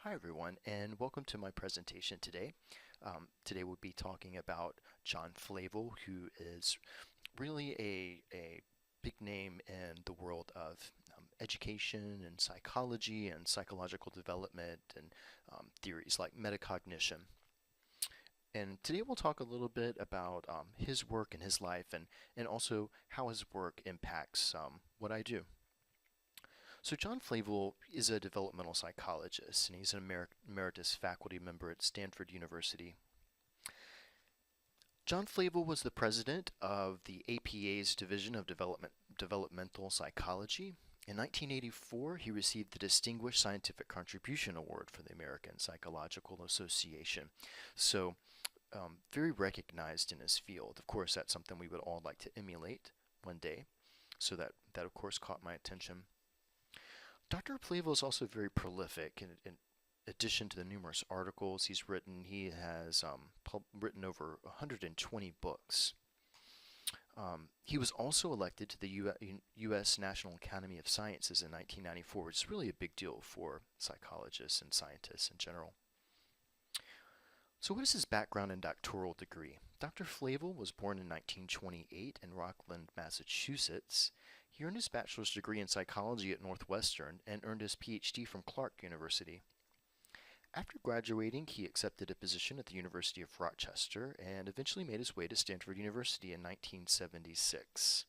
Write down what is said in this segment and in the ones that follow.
Hi everyone, and welcome to my presentation today. Today we'll be talking about John Flavell, who is really a big name in the world of education and psychology and psychological development and theories like metacognition. And today we'll talk a little bit about his work and his life and also how his work impacts what I do. So John Flavell is a developmental psychologist, and he's an emeritus faculty member at Stanford University. John Flavell was the president of the APA's Division of Developmental Psychology. In 1984, he received the Distinguished Scientific Contribution Award for the American Psychological Association. So, very recognized in his field. Of course, that's something we would all like to emulate one day. So that of course caught my attention. Dr. Flavell is also very prolific. In addition to the numerous articles he's written, he has written over 120 books. He was also elected to the U.S. National Academy of Sciences in 1994, which is really a big deal for psychologists and scientists in general. So what is his background and doctoral degree? Dr. Flavell was born in 1928 in Rockland, Massachusetts. He earned his bachelor's degree in psychology at Northwestern and earned his PhD from Clark University. After graduating, he accepted a position at the University of Rochester and eventually made his way to Stanford University in 1976.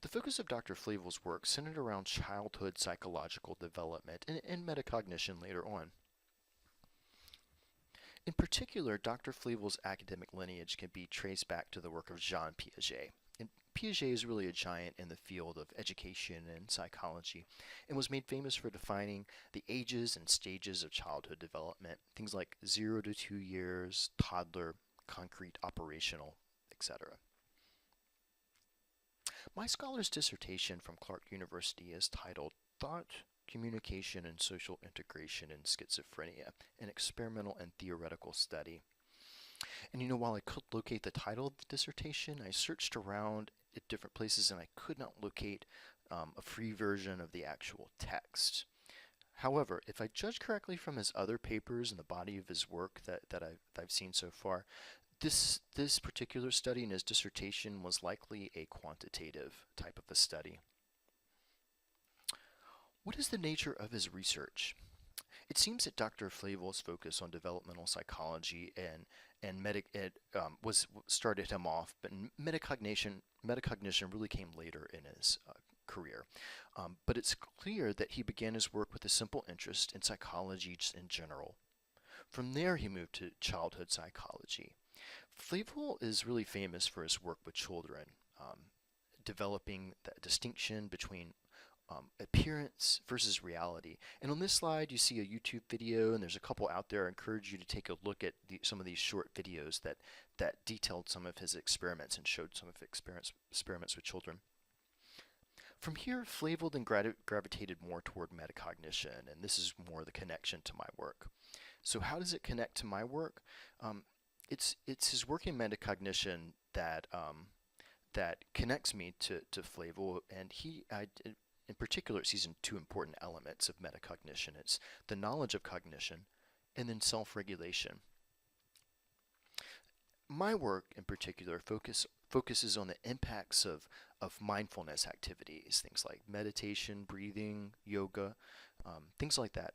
The focus of Dr. Flavell's work centered around childhood psychological development and metacognition later on. In particular, Dr. Flavell's academic lineage can be traced back to the work of Jean Piaget. And Piaget is really a giant in the field of education and psychology and was made famous for defining the ages and stages of childhood development, things like 0 to 2 years, toddler, concrete, operational, etc. My scholar's dissertation from Clark University is titled Thought, Communication and Social Integration in Schizophrenia, an Experimental and Theoretical Study. And while I could locate the title of the dissertation, I searched around at different places and I could not locate a free version of the actual text. However, if I judge correctly from his other papers and the body of his work that I've seen so far, this particular study in his dissertation was likely a quantitative type of a study. What is the nature of his research? It seems that Dr. Flavell's focus on developmental psychology and started him off, but metacognition really came later in his career. But it's clear that he began his work with a simple interest in psychology in general. From there, he moved to childhood psychology. Flavell is really famous for his work with children, developing that distinction between appearance versus reality. And on this slide, you see a YouTube video, and there's a couple out there. I encourage you to take a look at some of these short videos that detailed some of his experiments and showed some of his experiments with children. From here, Flavell then gravitated more toward metacognition, and this is more the connection to my work. So how does it connect to my work? It's his work in metacognition that connects me to Flavell, and in particular, it sees in two important elements of metacognition. It's the knowledge of cognition and then self-regulation. My work in particular focuses on the impacts of mindfulness activities, things like meditation, breathing, yoga, things like that,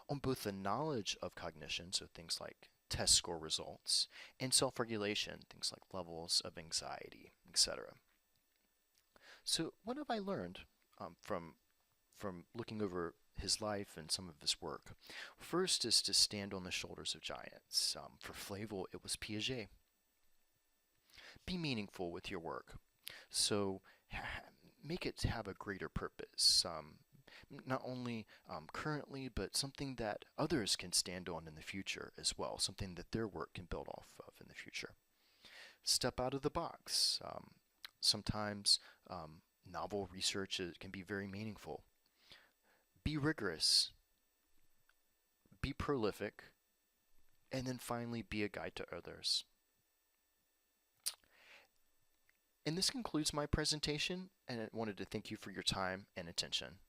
on both the knowledge of cognition, so things like test score results, and self-regulation, things like levels of anxiety, etc. So what have I learned from looking over his life and some of his work? First is to stand on the shoulders of giants. For Flavell, it was Piaget. Be meaningful with your work. So make it have a greater purpose, not only currently, but something that others can stand on in the future as well, something that their work can build off of in the future. Step out of the box. Sometimes novel research can be very meaningful. Be rigorous, be prolific, and then finally be a guide to others. And this concludes my presentation, and I wanted to thank you for your time and attention.